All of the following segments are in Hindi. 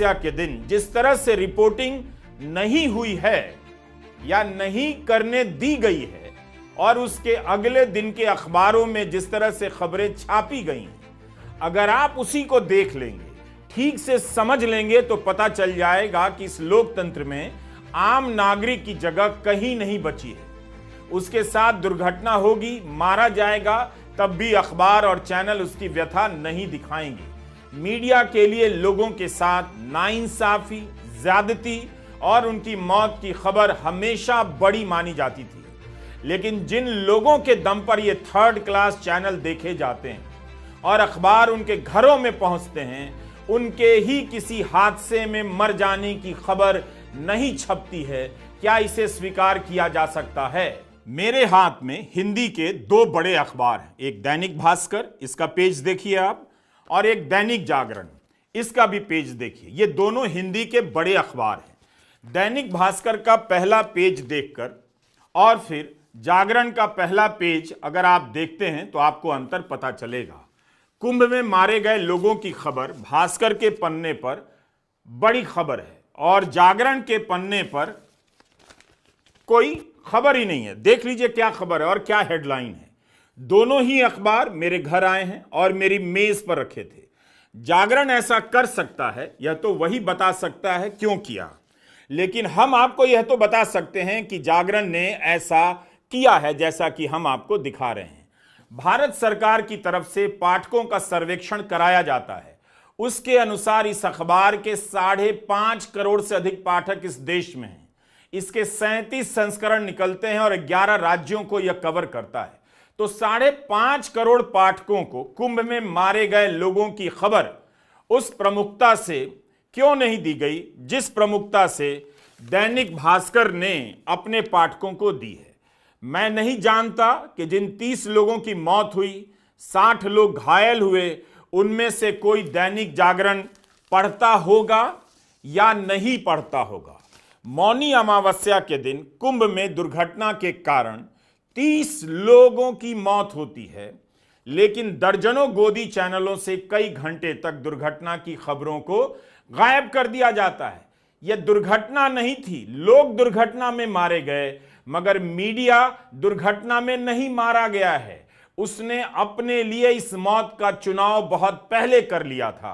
अमावस्या के दिन जिस तरह से रिपोर्टिंग नहीं हुई है या नहीं करने दी गई है और उसके अगले दिन के अखबारों में जिस तरह से खबरें छापी गई हैं, अगर आप उसी को देख लेंगे, ठीक से समझ लेंगे तो पता चल जाएगा कि इस लोकतंत्र में आम नागरिक की जगह कहीं नहीं बची है। उसके साथ दुर्घटना होगी, मारा जाएगा, तब भी अखबार और चैनल उसकी व्यथा नहीं दिखाएंगे। मीडिया के लिए लोगों के साथ नाइंसाफी, ज्यादती और उनकी मौत की खबर हमेशा बड़ी मानी जाती थी। लेकिन जिन लोगों के दम पर ये थर्ड क्लास चैनल देखे जाते हैं और अखबार उनके घरों में पहुंचते हैं, उनके ही किसी हादसे में मर जाने की खबर नहीं छपती है। क्या इसे स्वीकार किया जा सकता है? मेरे हाथ में हिंदी के दो बड़े अखबार हैं, एक दैनिक भास्कर, इसका पेज देखिए आप, और एक दैनिक जागरण, इसका भी पेज देखिए। ये दोनों हिंदी के बड़े अखबार हैं। दैनिक भास्कर का पहला पेज देखकर और फिर जागरण का पहला पेज अगर आप देखते हैं तो आपको अंतर पता चलेगा। कुंभ में मारे गए लोगों की खबर भास्कर के पन्ने पर बड़ी खबर है और जागरण के पन्ने पर कोई खबर ही नहीं है। देख लीजिए क्या खबर है और क्या हेडलाइन है। दोनों ही अखबार मेरे घर आए हैं और मेरी मेज पर रखे थे। जागरण ऐसा कर सकता है, यह तो वही बता सकता है क्यों किया, लेकिन हम आपको यह तो बता सकते हैं कि जागरण ने ऐसा किया है जैसा कि हम आपको दिखा रहे हैं। भारत सरकार की तरफ से पाठकों का सर्वेक्षण कराया जाता है। उसके अनुसार इस अखबार के 5.5 करोड़ से अधिक पाठक इस देश में हैं। इसके 37 संस्करण निकलते हैं और 11 राज्यों को यह कवर करता है। तो 5.5 करोड़ पाठकों को कुंभ में मारे गए लोगों की खबर उस प्रमुखता से क्यों नहीं दी गई जिस प्रमुखता से दैनिक भास्कर ने अपने पाठकों को दी है? मैं नहीं जानता कि जिन 30 लोगों की मौत हुई, 60 लोग घायल हुए, उनमें से कोई दैनिक जागरण पढ़ता होगा या नहीं पढ़ता होगा। मौनी अमावस्या के दिन कुंभ में दुर्घटना के कारण 30 लोगों की मौत होती है, लेकिन दर्जनों गोदी चैनलों से कई घंटे तक दुर्घटना की खबरों को गायब कर दिया जाता है। यह दुर्घटना नहीं थी, लोग दुर्घटना में मारे गए, मगर मीडिया दुर्घटना में नहीं मारा गया है। उसने अपने लिए इस मौत का चुनाव बहुत पहले कर लिया था,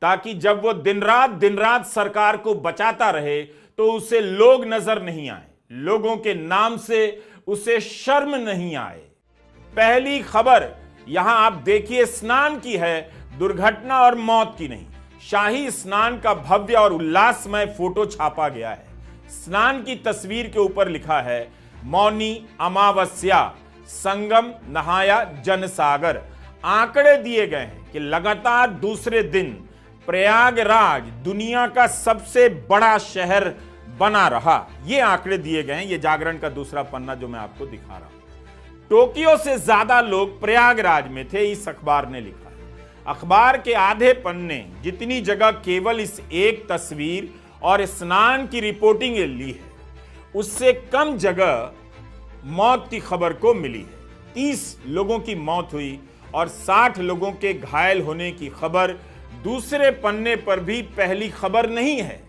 ताकि जब वो दिन रात सरकार को बचाता रहे तो उसे लोग नजर नहीं आए, लोगों के नाम से उसे शर्म नहीं आए। पहली खबर यहां आप देखिए स्नान की है, दुर्घटना और मौत की नहीं। शाही स्नान का भव्य और उल्लासमय फोटो छापा गया है। स्नान की तस्वीर के ऊपर लिखा है मौनी अमावस्या, संगम नहाया जनसागर। आंकड़े दिए गए हैं कि लगातार दूसरे दिन प्रयागराज दुनिया का सबसे बड़ा शहर बना रहा। ये आंकड़े दिए गए हैं, ये जागरण का दूसरा पन्ना जो मैं आपको दिखा रहा हूं। टोक्यो से ज्यादा लोग प्रयागराज में थे, इस अखबार ने लिखा है। अखबार के आधे पन्ने जितनी जगह केवल इस एक तस्वीर और स्नान की रिपोर्टिंग ली है, उससे कम जगह मौत की खबर को मिली है। 30 लोगों की मौत हुई और 60 लोगों के घायल होने की खबर दूसरे पन्ने पर भी पहली खबर नहीं है।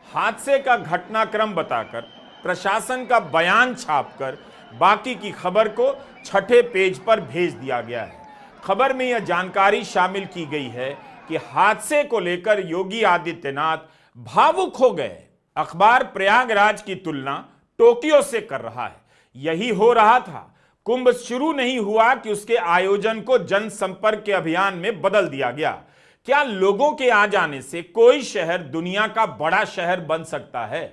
हादसे का घटनाक्रम बताकर, प्रशासन का बयान छापकर बाकी की खबर को छठे पेज पर भेज दिया गया है। खबर में यह जानकारी शामिल की गई है कि हादसे को लेकर योगी आदित्यनाथ भावुक हो गए। अखबार प्रयागराज की तुलना टोक्यो से कर रहा है। यही हो रहा था। कुंभ शुरू नहीं हुआ कि उसके आयोजन को जनसंपर्क के अभियान में बदल दिया गया। क्या लोगों के आ जाने से कोई शहर दुनिया का बड़ा शहर बन सकता है?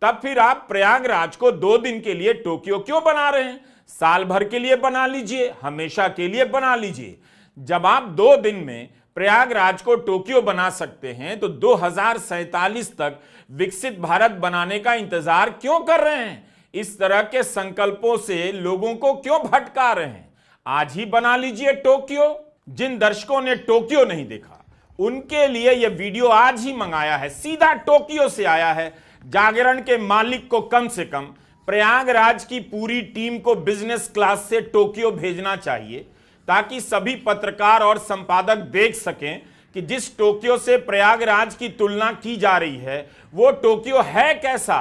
तब फिर आप प्रयागराज को 2 दिन के लिए टोक्यो क्यों बना रहे हैं? साल भर के लिए बना लीजिए, हमेशा के लिए बना लीजिए। जब आप 2 दिन में प्रयागराज को टोक्यो बना सकते हैं तो 2047 तक विकसित भारत बनाने का इंतजार क्यों कर रहे हैं? इस तरह के संकल्पों से लोगों को क्यों भटका रहे हैं? आज ही बना लीजिए टोक्यो। जिन दर्शकों ने टोक्यो नहीं देखा उनके लिए यह वीडियो आज ही मंगाया है, सीधा टोक्यो से आया है। जागरण के मालिक को कम से कम प्रयागराज की पूरी टीम को बिजनेस क्लास से टोक्यो भेजना चाहिए, ताकि सभी पत्रकार और संपादक देख सकें कि जिस टोक्यो से प्रयागराज की तुलना की जा रही है वो टोक्यो है कैसा।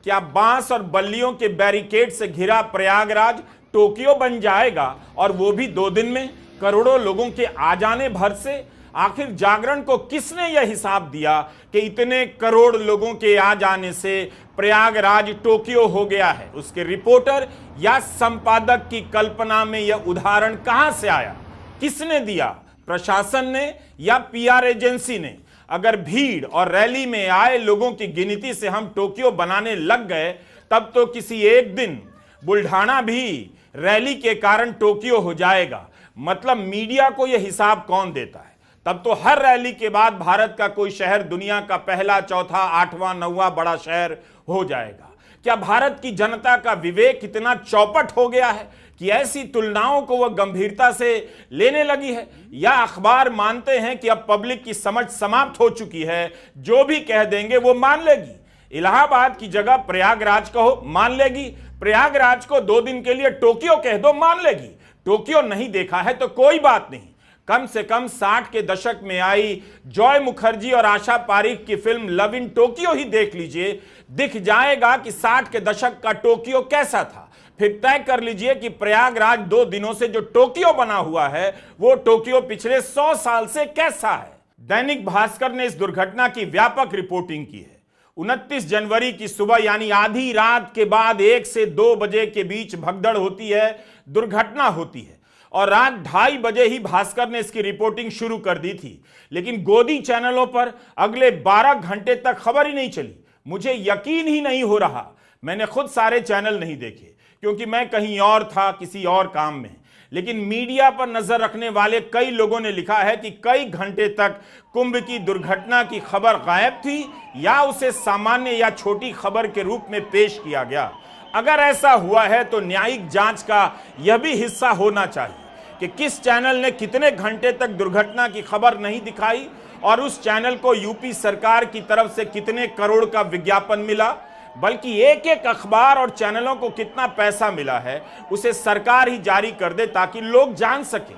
क्या बांस और बल्लियों के बैरिकेड से घिरा प्रयागराज टोक्यो बन जाएगा, और वो भी 2 दिन में, करोड़ों लोगों के आ जाने भर से। आखिर जागरण को किसने यह हिसाब दिया कि इतने करोड़ लोगों के आ जाने से प्रयागराज टोक्यो हो गया है। उसके रिपोर्टर या संपादक की कल्पना में यह उदाहरण कहां से आया, किसने दिया, प्रशासन ने या पीआर एजेंसी ने। अगर भीड़ और रैली में आए लोगों की गिनती से हम टोक्यो बनाने लग गए, तब तो किसी एक दिन बुल्ढाना भी रैली के कारण टोक्यो हो जाएगा। मतलब मीडिया को यह हिसाब कौन देता है? तब तो हर रैली के बाद भारत का कोई शहर दुनिया का पहला, चौथा, 8वां, 9वां बड़ा शहर हो जाएगा। क्या भारत की जनता का विवेक इतना चौपट हो गया है कि ऐसी तुलनाओं को वह गंभीरता से लेने लगी है? या अखबार मानते हैं कि अब पब्लिक की समझ समाप्त हो चुकी है, जो भी कह देंगे वो मान लेगी। इलाहाबाद की जगह प्रयागराज कहो, मान लेगी। प्रयागराज को 2 दिन के लिए टोक्यो कह दो, मान लेगी। टोक्यो नहीं देखा है तो कोई बात नहीं, कम से कम 60 के दशक में आई जॉय मुखर्जी और आशा पारीख की फिल्म लव इन टोक्यो ही देख लीजिए, दिख जाएगा कि 60 के दशक का टोक्यो कैसा था। फिर तय कर लीजिए कि प्रयागराज 2 दिनों से जो टोक्यो बना हुआ है वो टोक्यो पिछले 100 साल से कैसा है। दैनिक भास्कर ने इस दुर्घटना की व्यापक रिपोर्टिंग की है। 29 जनवरी की सुबह यानी आधी रात के बाद 1 से 2 बजे के बीच भगदड़ होती है, दुर्घटना होती है, और रात 2:30 बजे ही भास्कर ने इसकी रिपोर्टिंग शुरू कर दी थी। लेकिन गोदी चैनलों पर अगले 12 घंटे तक खबर ही नहीं चली। मुझे यकीन ही नहीं हो रहा। मैंने खुद सारे चैनल नहीं देखे क्योंकि मैं कहीं और था, किसी और काम में। लेकिन मीडिया पर नजर रखने वाले कई लोगों ने लिखा है कि कई घंटे तक कुंभ की दुर्घटना की खबर गायब थी या उसे सामान्य या छोटी खबर के रूप में पेश किया गया। अगर ऐसा हुआ है तो न्यायिक जांच का यह भी हिस्सा होना चाहिए कि किस चैनल ने कितने घंटे तक दुर्घटना की खबर नहीं दिखाई और उस चैनल को यूपी सरकार की तरफ से कितने करोड़ का विज्ञापन मिला, बल्कि एक एक अखबार और चैनलों को कितना पैसा मिला है उसे सरकार ही जारी कर दे ताकि लोग जान सकें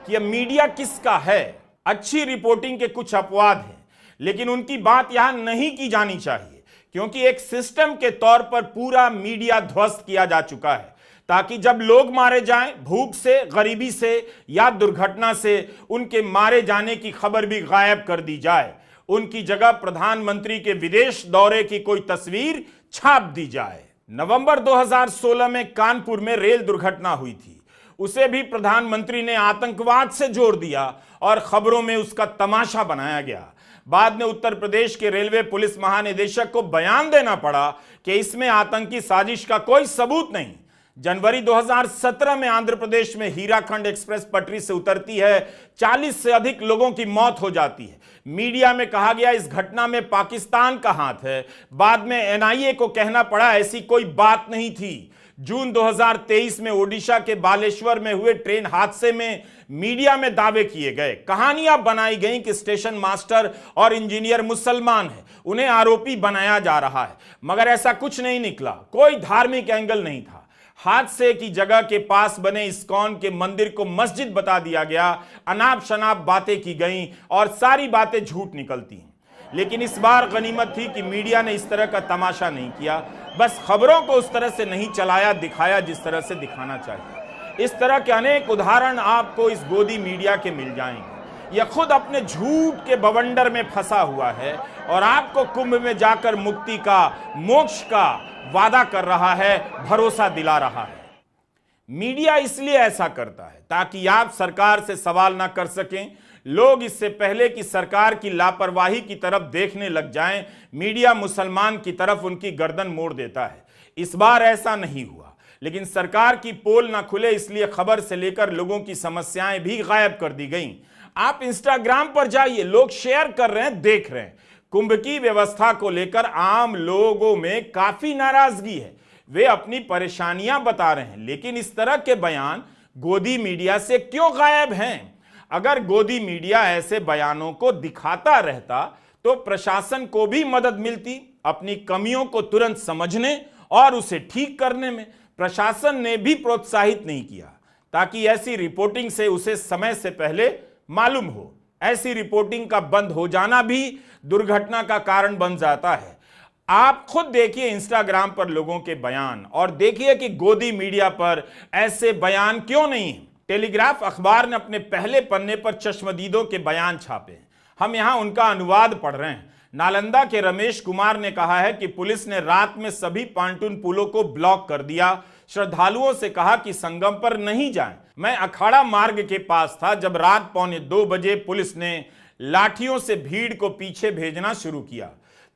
कि यह मीडिया किसका है। अच्छी रिपोर्टिंग के कुछ अपवाद हैं, लेकिन उनकी बात यहां नहीं की जानी चाहिए क्योंकि एक सिस्टम के तौर पर पूरा मीडिया ध्वस्त किया जा चुका है ताकि जब लोग मारे जाएं भूख से, गरीबी से या दुर्घटना से, उनके मारे जाने की खबर भी गायब कर दी जाए। उनकी जगह प्रधानमंत्री के विदेश दौरे की कोई तस्वीर छाप दी जाए। नवंबर 2016 में कानपुर में रेल दुर्घटना हुई थी, उसे भी प्रधानमंत्री ने आतंकवाद से जोड़ दिया और खबरों में उसका तमाशा बनाया गया। बाद में उत्तर प्रदेश के रेलवे पुलिस महानिदेशक को बयान देना पड़ा कि इसमें आतंकी साजिश का कोई सबूत नहीं। जनवरी 2017 में आंध्र प्रदेश में हीराखंड एक्सप्रेस पटरी से उतरती है, 40 से अधिक लोगों की मौत हो जाती है। मीडिया में कहा गया इस घटना में पाकिस्तान का हाथ है। बाद में एनआईए को कहना पड़ा ऐसी कोई बात नहीं थी। जून 2023 में ओडिशा के बालेश्वर में हुए ट्रेन हादसे में मीडिया में दावे किए गए, कहानियां बनाई गई कि स्टेशन मास्टर और इंजीनियर मुसलमान हैं, उन्हें आरोपी बनाया जा रहा है, मगर ऐसा कुछ नहीं निकला। कोई धार्मिक एंगल नहीं था। हादसे की जगह के पास बने इस्कॉन के मंदिर को मस्जिद बता दिया गया, अनाप शनाप बातें की गईं और सारी बातें झूठ निकलती हैं। लेकिन इस बार गनीमत थी कि मीडिया ने इस तरह का तमाशा नहीं किया, बस खबरों को उस तरह से नहीं चलाया, दिखाया जिस तरह से दिखाना चाहिए। इस तरह के अनेक उदाहरण आपको इस गोदी मीडिया के मिल जाएंगे। यह खुद अपने झूठ के बवंडर में फंसा हुआ है और आपको कुंभ में जाकर मुक्ति का, मोक्ष का वादा कर रहा है, भरोसा दिला रहा है। मीडिया इसलिए ऐसा करता है ताकि आप सरकार से सवाल ना कर सकें। लोग इससे पहले कि सरकार की लापरवाही की तरफ देखने लग जाएं, मीडिया मुसलमान की तरफ उनकी गर्दन मोड़ देता है। इस बार ऐसा नहीं हुआ, लेकिन सरकार की पोल ना खुले इसलिए खबर से लेकर लोगों की समस्याएं भी गायब कर दी गईं। आप इंस्टाग्राम पर जाइए, लोग शेयर कर रहे हैं, देख रहे हैं। कुंभ की व्यवस्था को लेकर आम लोगों में काफी नाराजगी है, वे अपनी परेशानियां बता रहे हैं, लेकिन इस तरह के बयान गोदी मीडिया से क्यों गायब हैं? अगर गोदी मीडिया ऐसे बयानों को दिखाता रहता तो प्रशासन को भी मदद मिलती अपनी कमियों को तुरंत समझने और उसे ठीक करने में। प्रशासन ने भी प्रोत्साहित नहीं किया ताकि ऐसी रिपोर्टिंग से उसे समय से पहले मालूम हो। ऐसी रिपोर्टिंग का बंद हो जाना भी दुर्घटना का कारण बन जाता है। आप खुद देखिए इंस्टाग्राम पर लोगों के बयान और देखिए कि गोदी मीडिया पर ऐसे बयान क्यों नहीं है। टेलीग्राफ अखबार ने अपने पहले पन्ने पर चश्मदीदों के बयान छापे हैं। हम यहां उनका अनुवाद पढ़ रहे हैं। नालंदा के रमेश कुमार ने कहा है कि पुलिस ने रात में सभी पांटून पुलों को ब्लॉक कर दिया, श्रद्धालुओं से कहा कि संगम पर नहीं जाएं। मैं अखाड़ा मार्ग के पास था जब रात 1:45 बजे पुलिस ने लाठियों से भीड़ को पीछे भेजना शुरू किया।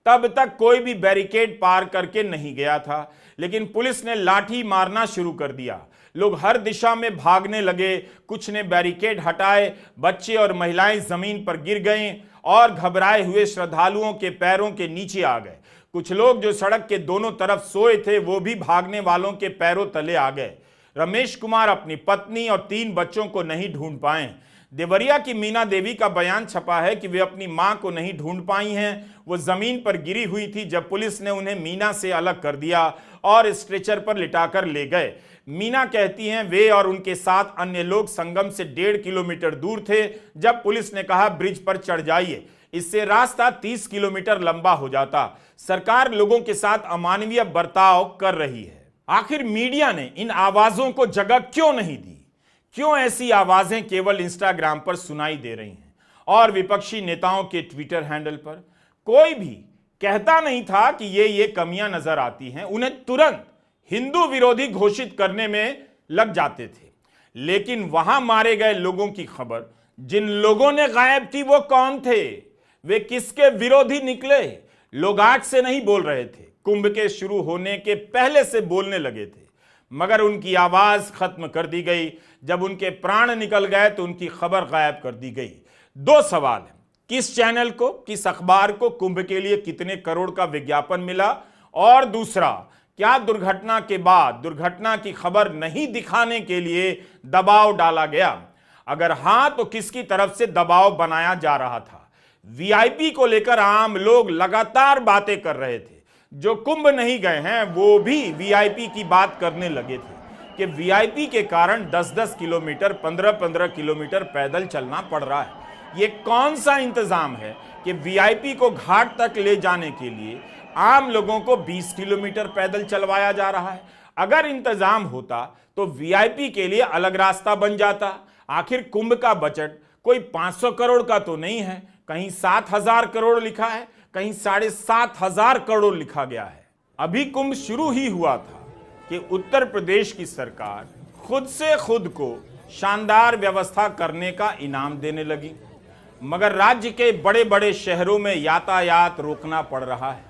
तब तक कोई भी बैरिकेड पार करके नहीं गया था, लेकिन पुलिस ने लाठी मारना शुरू कर दिया। लोग हर दिशा में भागने लगे, कुछ ने बैरिकेड हटाए, बच्चे और महिलाएं जमीन पर गिर गए और घबराए हुए श्रद्धालुओं के पैरों के नीचे आ गए। कुछ लोग जो सड़क के दोनों तरफ सोए थे वो भी भागने वालों के पैरों तले आ गए। रमेश कुमार अपनी पत्नी और 3 बच्चों को नहीं ढूंढ पाए। देवरिया की मीना देवी का बयान छपा है कि वे अपनी मां को नहीं ढूंढ पाई हैं। वो जमीन पर गिरी हुई थी जब पुलिस ने उन्हें मीना से अलग कर दिया और स्ट्रेचर पर लिटाकर ले गए। मीना कहती हैं वे और उनके साथ अन्य लोग संगम से 1.5 किलोमीटर दूर थे जब पुलिस ने कहा ब्रिज पर चढ़ जाइए। इससे रास्ता 30 किलोमीटर लंबा हो जाता। सरकार लोगों के साथ अमानवीय बर्ताव कर रही है। आखिर मीडिया ने इन आवाजों को जगह क्यों नहीं दी? क्यों ऐसी आवाजें केवल इंस्टाग्राम पर सुनाई दे रही हैं और विपक्षी नेताओं के ट्विटर हैंडल पर? कोई भी कहता नहीं था कि ये कमियां नजर आती हैं। उन्हें तुरंत हिंदू विरोधी घोषित करने में लग जाते थे। लेकिन वहां मारे गए लोगों की खबर जिन लोगों ने गायब की वो कौन थे? वे किसके विरोधी निकले? लोग आज से नहीं बोल रहे थे, कुंभ के शुरू होने के पहले से बोलने लगे थे, मगर उनकी आवाज खत्म कर दी गई। जब उनके प्राण निकल गए तो उनकी खबर गायब कर दी गई। 2 सवाल हैं, किस चैनल को, किस अखबार को कुंभ के लिए कितने करोड़ का विज्ञापन मिला? और दूसरा, क्या दुर्घटना के बाद दुर्घटना की खबर नहीं दिखाने के लिए दबाव डाला गया? अगर हां तो किसकी तरफ से दबाव बनाया जा रहा था? वीआईपी को लेकर आम लोग लगातार बातें कर रहे थे। जो कुंभ नहीं गए हैं वो भी वीआईपी की बात करने लगे थे कि वीआईपी के कारण 10-10 किलोमीटर, 15-15 किलोमीटर पैदल चलना पड़ रहा है। ये कौन सा इंतजाम है कि वीआईपी को घाट तक ले जाने के लिए आम लोगों को 20 किलोमीटर पैदल चलवाया जा रहा है? अगर इंतजाम होता तो वीआईपी के लिए अलग रास्ता बन जाता। आखिर कुंभ का बजट कोई 500 करोड़ का तो नहीं है, कहीं 7,000 करोड़ लिखा है, कहीं 7,500 करोड़ लिखा गया है। अभी कुंभ शुरू ही हुआ था कि उत्तर प्रदेश की सरकार खुद से खुद को शानदार व्यवस्था करने का इनाम देने लगी, मगर राज्य के बड़े बड़े शहरों में यातायात रोकना पड़ रहा है।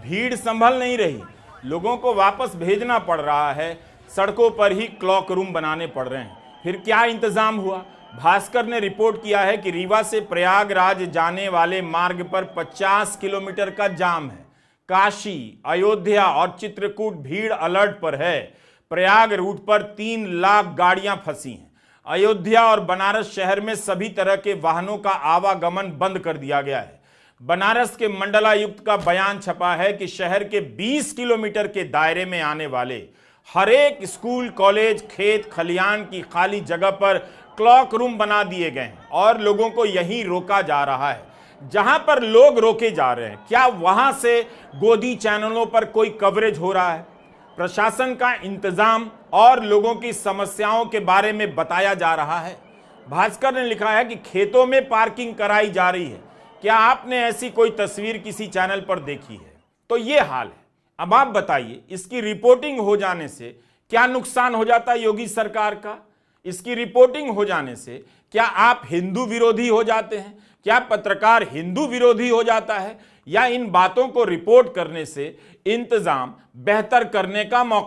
भीड़ संभल नहीं रही, लोगों को वापस भेजना पड़ रहा है, सड़कों पर ही क्लॉक रूम बनाने पड़ रहे हैं। फिर क्या इंतजाम हुआ? भास्कर ने रिपोर्ट किया है कि रीवा से प्रयागराज जाने वाले मार्ग पर 50 किलोमीटर का जाम है। काशी, अयोध्या और चित्रकूट भीड़ अलर्ट पर है। प्रयाग रूट पर 3 लाख गाड़ियां फंसी हैं। अयोध्या और बनारस शहर में सभी तरह के वाहनों का आवागमन बंद कर दिया गया है। बनारस के मंडलायुक्त का बयान छपा है कि शहर के 20 किलोमीटर के दायरे में आने वाले हर एक स्कूल, कॉलेज, खेत खलियान की खाली जगह पर क्लॉक रूम बना दिए गए हैं और लोगों को यहीं रोका जा रहा है। जहां पर लोग रोके जा रहे हैं, क्या वहां से गोदी चैनलों पर कोई कवरेज हो रहा है? प्रशासन का इंतजाम और लोगों की समस्याओं के बारे में बताया जा रहा है। भास्कर ने लिखा है कि खेतों में पार्किंग कराई जा रही है। क्या आपने ऐसी कोई तस्वीर किसी चैनल पर देखी है? तो ये हाल है। अब आप बताइए, इसकी रिपोर्टिंग हो जाने से क्या नुकसान हो जाता है योगी सरकार का? इसकी रिपोर्टिंग हो जाने से क्या आप हिंदू विरोधी हो जाते हैं? क्या पत्रकार हिंदू विरोधी हो जाता है? या इन बातों को रिपोर्ट करने से इंतजाम बेहतर करने का मौका